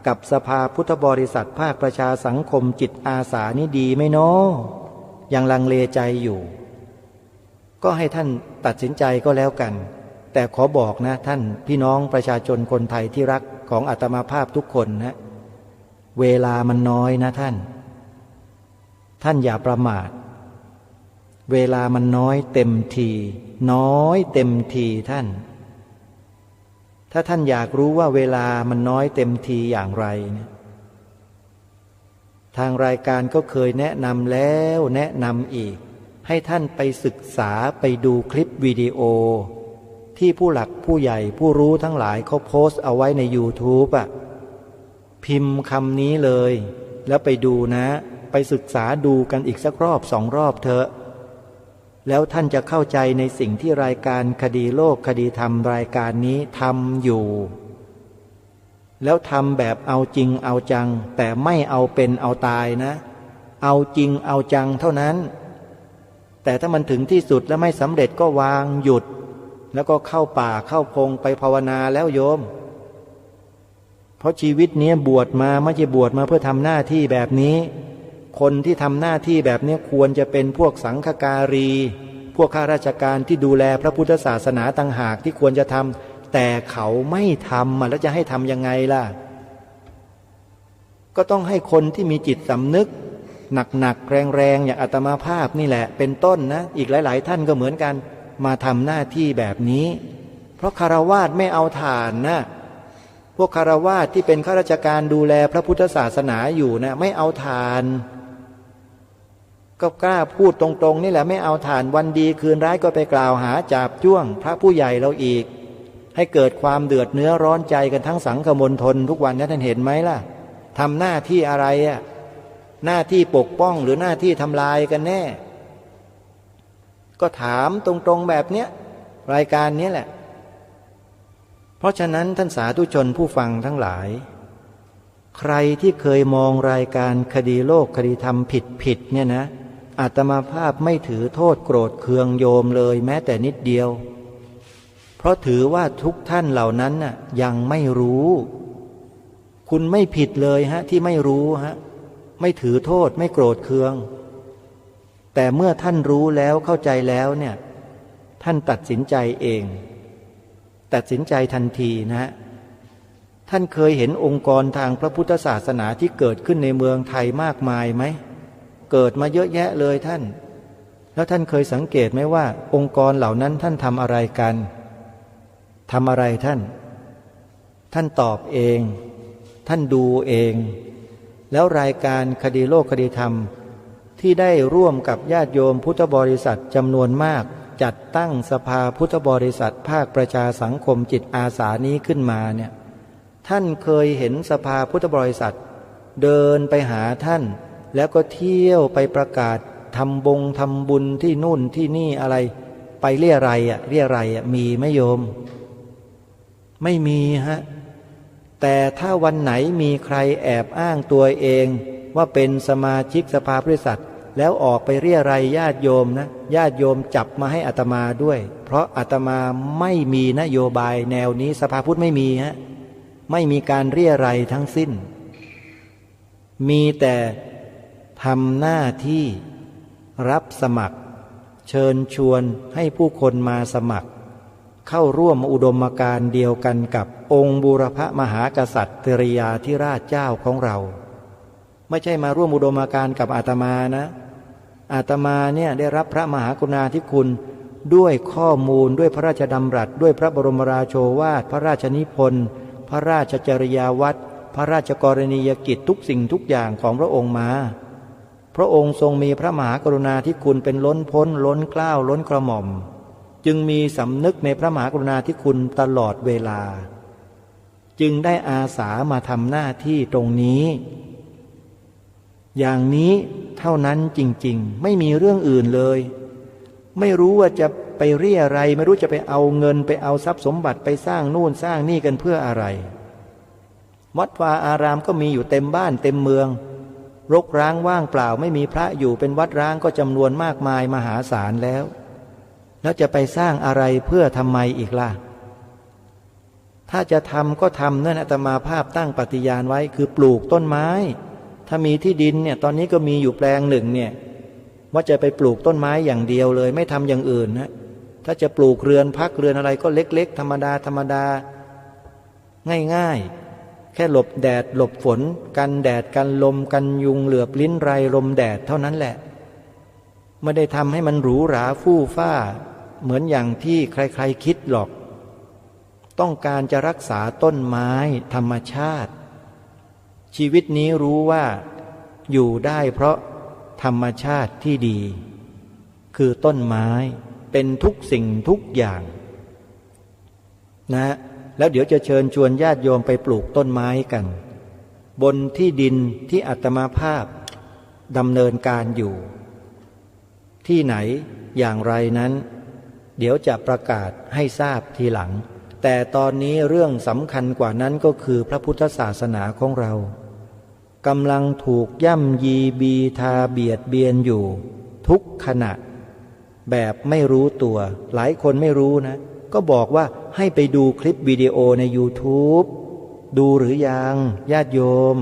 กับสภาพุทธบริษัทภาคประชาสังคมจิตอาสานี่ดีไหมเนาะยังลังเลใจอยู่ก็ให้ท่านตัดสินใจก็แล้วกันแต่ขอบอกนะท่านพี่น้องประชาชนคนไทยที่รักของอาตมาภาพทุกคนนะเวลามันน้อยนะท่านอย่าประมาท เวลามันน้อยเต็มทีน้อยเต็มทีท่านถ้าท่านอยากรู้ว่าเวลามันน้อยเต็มทีอย่างไรเนี่ยทางรายการก็เคยแนะนำแล้วแนะนำอีกให้ท่านไปศึกษาไปดูคลิปวิดีโอที่ผู้หลักผู้ใหญ่ผู้รู้ทั้งหลายเขาโพสต์เอาไว้ใน YouTube อ่ะพิมพ์คำนี้เลยแล้วไปดูนะไปศึกษาดูกันอีกสักรอบสองรอบเถอะแล้วท่านจะเข้าใจในสิ่งที่รายการคดีโลกคดีธรรมรายการนี้ทำอยู่แล้วทำแบบเอาจริงเอาจังแต่ไม่เอาเป็นเอาตายนะเอาจริงเอาจังเท่านั้นแต่ถ้ามันถึงที่สุดแล้วไม่สำเร็จก็วางหยุดแล้วก็เข้าป่าเข้าพงไปภาวนาแล้วโยมเพราะชีวิตนี้บวชมาไม่ใช่บวชมาเพื่อทำหน้าที่แบบนี้คนที่ทำหน้าที่แบบนี้ควรจะเป็นพวกสังฆการีพวกข้าราชการที่ดูแลพระพุทธศาสนาต่างหากที่ควรจะทำแต่เขาไม่ทำแล้วจะให้ทำยังไงล่ะก็ต้องให้คนที่มีจิตสำนึกหนักๆแรงๆอย่างอาตมาภาพนี่แหละเป็นต้นนะอีกหลายๆท่านก็เหมือนกันมาทำหน้าที่แบบนี้เพราะคฤหัสถ์ไม่เอาฐานนะพวกคฤหัสถ์ที่เป็นข้าราชการดูแลพระพุทธศาสนาอยู่นะไม่เอาฐานก็กล้าพูดตรงๆนี่แหละไม่เอาฐานวันดีคืนร้ายก็ไปกล่าวหาจาบจ้วงพระผู้ใหญ่เราอีกให้เกิดความเดือดเนื้อร้อนใจกันทั้งสังคมณฑลทุกวันนี้ท่านเห็นไหมล่ะทำหน้าที่อะไรอ่ะหน้าที่ปกป้องหรือหน้าที่ทำลายกันแน่ก็ถามตรงๆแบบเนี้ยรายการนี้แหละเพราะฉะนั้นท่านสาธุชนผู้ฟังทั้งหลายใครที่เคยมองรายการคดีโลกคดีธรรมผิดเนี่ยนะอาตมาภาพไม่ถือโทษโกรธเคืองโยมเลยแม้แต่นิดเดียวเพราะถือว่าทุกท่านเหล่านั้นน่ะยังไม่รู้คุณไม่ผิดเลยฮะที่ไม่รู้ฮะไม่ถือโทษไม่โกรธเคืองแต่เมื่อท่านรู้แล้วเข้าใจแล้วเนี่ยท่านตัดสินใจเองตัดสินใจทันทีนะท่านเคยเห็นองค์กรทางพระพุทธศาสนาที่เกิดขึ้นในเมืองไทยมากมายไหมเกิดมาเยอะแยะเลยท่านแล้วท่านเคยสังเกตไหมว่าองค์กรเหล่านั้นท่านทำอะไรกันทำอะไรท่านตอบเองท่านดูเองแล้วรายการคดีโลกคดีธรรมที่ได้ร่วมกับญาติโยมพุทธบริษัทจำนวนมากจัดตั้งสภาพุทธบริษัทภาคประชาสังคมจิตอาสานี้ขึ้นมาเนี่ยท่านเคยเห็นสภาพุทธบริษัทเดินไปหาท่านแล้วก็เที่ยวไปประกาศทำบุญที่นู่นที่นี่อะไรไปเรียรัยมีไหมโยมไม่มีฮะแต่ถ้าวันไหนมีใครแอบอ้างตัวเองว่าเป็นสมาชิกสภาบริษัทแล้วออกไปเรียรัยญาติโยมนะญาติโยมจับมาให้อาตมาด้วยเพราะอาตมาไม่มีนโยบายแนวนี้สภาพุทธไม่มีฮะไม่มีการเรียรัยทั้งสิ้นมีแต่ทำหน้าที่รับสมัครเชิญชวนให้ผู้คนมาสมัครเข้าร่วมอุดมการณ์เดียวกันกับองค์บูรพมหากษัตริยาธิราชเจ้าของเราไม่ใช่มาร่วมอุดมการณ์กับอาตมานะอาตมาเนี่ยได้รับพระมหากรุณาธิคุณด้วยข้อมูลด้วยพระราชดำรัสด้วยพระบรมราโชวาทพระราชนิพนธ์พระราชจริยาวัตรพระราชกรณียกิจทุกสิ่งทุกอย่างของพระองค์มาพระองค์ทรงมีพระมหากรุณาธิคุณเป็นล้นพ้นล้นเกล้าล้นกระหม่อมจึงมีสำนึกในพระมหากรุณาธิคุณตลอดเวลาจึงได้อาสามาทำหน้าที่ตรงนี้อย่างนี้เท่านั้นจริงๆไม่มีเรื่องอื่นเลยไม่รู้ว่าจะไปเรียอะไรไม่รู้จะไปเอาเงินไปเอาทรัพย์สมบัติไปสร้างนู่นสร้างนี่กันเพื่ออะไรวัดวาอารามก็มีอยู่เต็มบ้านเต็มเมืองรกร้างว่างเปล่าไม่มีพระอยู่เป็นวัดร้างก็จำนวนมากมายมหาศาลแล้วจะไปสร้างอะไรเพื่อทำไมอีกล่ะถ้าจะทำก็ทำนั่นอาตมาภาพตั้งปฏิญาณไว้คือปลูกต้นไม้ถ้ามีที่ดินเนี่ยตอนนี้ก็มีอยู่แปลงหนึ่งเนี่ยว่าจะไปปลูกต้นไม้อย่างเดียวเลยไม่ทำอย่างอื่นนะถ้าจะปลูกเรือนพักเรือนอะไรก็เล็กๆธรรมดาง่ายๆแค่หลบแดดหลบฝนกันแดดกันลมกันยุงเหลือบลิ้นไรลมแดดเท่านั้นแหละ ไม่ได้ทำให้มันหรูหราฟู่ฟ้าเหมือนอย่างที่ใครๆคิดหรอกต้องการจะรักษาต้นไม้ธรรมชาติชีวิตนี้รู้ว่าอยู่ได้เพราะธรรมชาติที่ดีคือต้นไม้เป็นทุกสิ่งทุกอย่างนะแล้วเดี๋ยวจะเชิญชวนญาติโยมไปปลูกต้นไม้กันบนที่ดินที่อาตมาภาพดำเนินการอยู่ที่ไหนอย่างไรนั้นเดี๋ยวจะประกาศให้ทราบทีหลังแต่ตอนนี้เรื่องสำคัญกว่านั้นก็คือพระพุทธศาสนาของเรากำลังถูกย่ำยีบีทาเบียดเบียนอยู่ทุกขณะแบบไม่รู้ตัวหลายคนไม่รู้นะก็บอกว่าให้ไปดูคลิปวิดีโอใน YouTube ดูหรือยังญาติโยม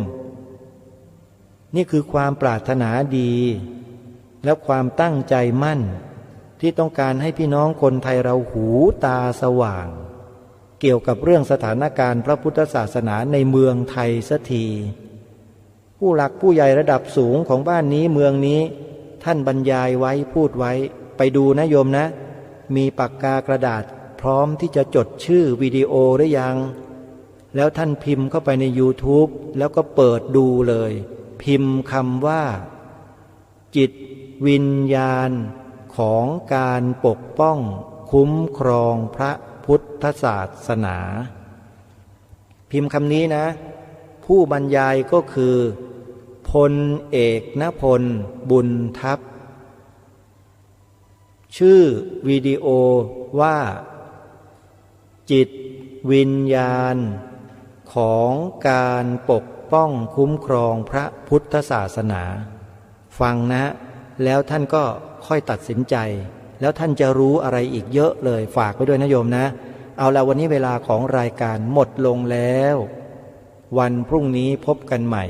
นี่คือความปรารถนาดีและความตั้งใจมั่นที่ต้องการให้พี่น้องคนไทยเราหูตาสว่างเกี่ยวกับเรื่องสถานการณ์พระพุทธศาสนาในเมืองไทยสักทีผู้หลักผู้ใหญ่ระดับสูงของบ้านนี้เมืองนี้ท่านบรรยายไว้พูดไว้ไปดูนะโยมนะมีปากกากระดาษพร้อมที่จะจดชื่อวิดีโอหรือยังแล้วท่านพิมพ์เข้าไปใน YouTube แล้วก็เปิดดูเลยพิมพ์คำว่าจิตวิญญาณของการปกป้องคุ้มครองพระพุทธศาสนาพิมพ์คำนี้นะผู้บรรยายก็คือพลเอกณพลบุญทัพชื่อวิดีโอว่าจิตวิญญาณของการปกป้องคุ้มครองพระพุทธศาสนาฟังนะแล้วท่านก็ค่อยตัดสินใจแล้วท่านจะรู้อะไรอีกเยอะเลยฝากไว้ด้วยนะโยมนะเอาละวันนี้เวลาของรายการหมดลงแล้ววันพรุ่งนี้พบกันใหม่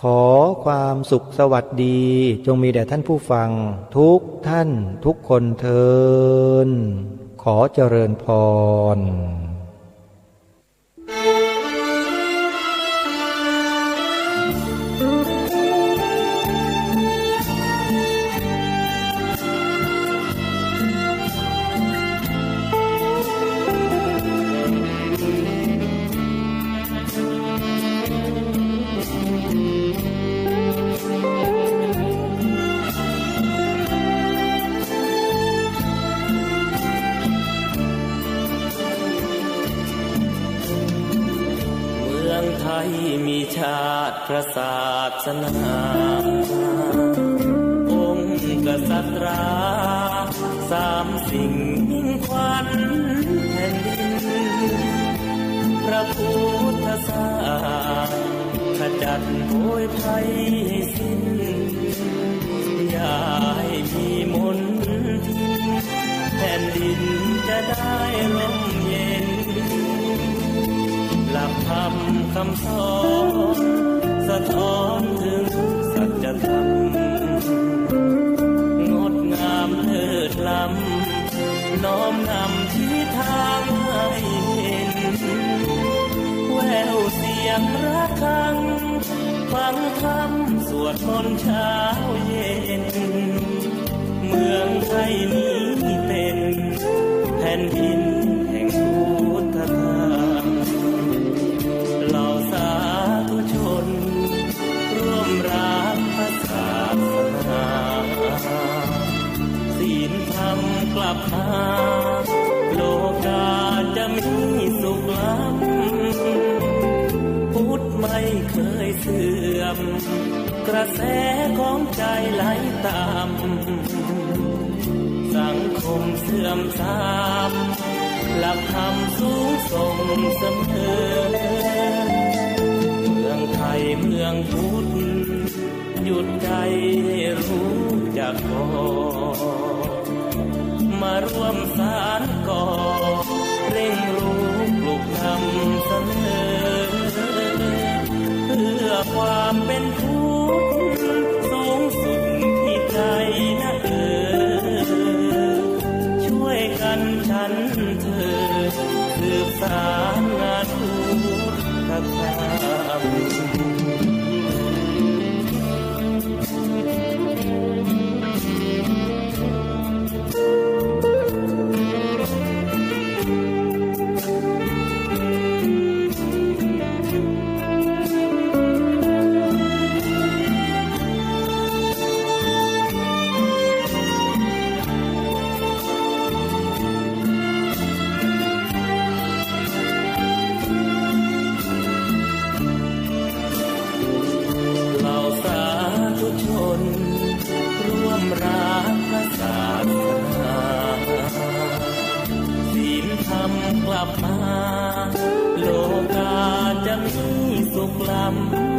ขอความสุขสวัสดีจงมีแด่ท่านผู้ฟังทุกท่านทุกคนเทินขอเจริญพรมีชาติพระศาสนาองค์กษัตราสามสิ่งยิ่งขวัญแผ่นดินพระพุทธศาสนาขจัดโอยภัยให้สิ้นอย่าให้มีมนทินแผ่นดินจะได้ร่มเย็นหลักธรรมคำสอนสะท้อนถึงสัจธรรมงดงามเลิศล้ำน้อมนำชี้ทางให้เห็นแววเสียงระฆังฟังธรรมสวดมนต์เช้าเย็นเมืองไทยนี้เป็นแผ่นดินแห่งพุทธธรรมเหล่าสาธุชนร่วมรักพระศาสนาศีลธรรมกลับมาโลกาจะมีสุขล้ำพุทธไม่เคยเสื่อมกระแสของใจไหลตามสังคมเสื่อมทรามหลักธรรมสูงส่งเสมอเมืองไทยเมืองพุทธหยุดใจให้รู้จักก่อมาร่วมสานก่อเร่งรู้ปลุกธรรมเสนอเพื่อความเป็นพุทธสูงสุดที่ใจนะช่วยกันฉันเธอสืบสารงานพุทธธรรม สุขล้ำ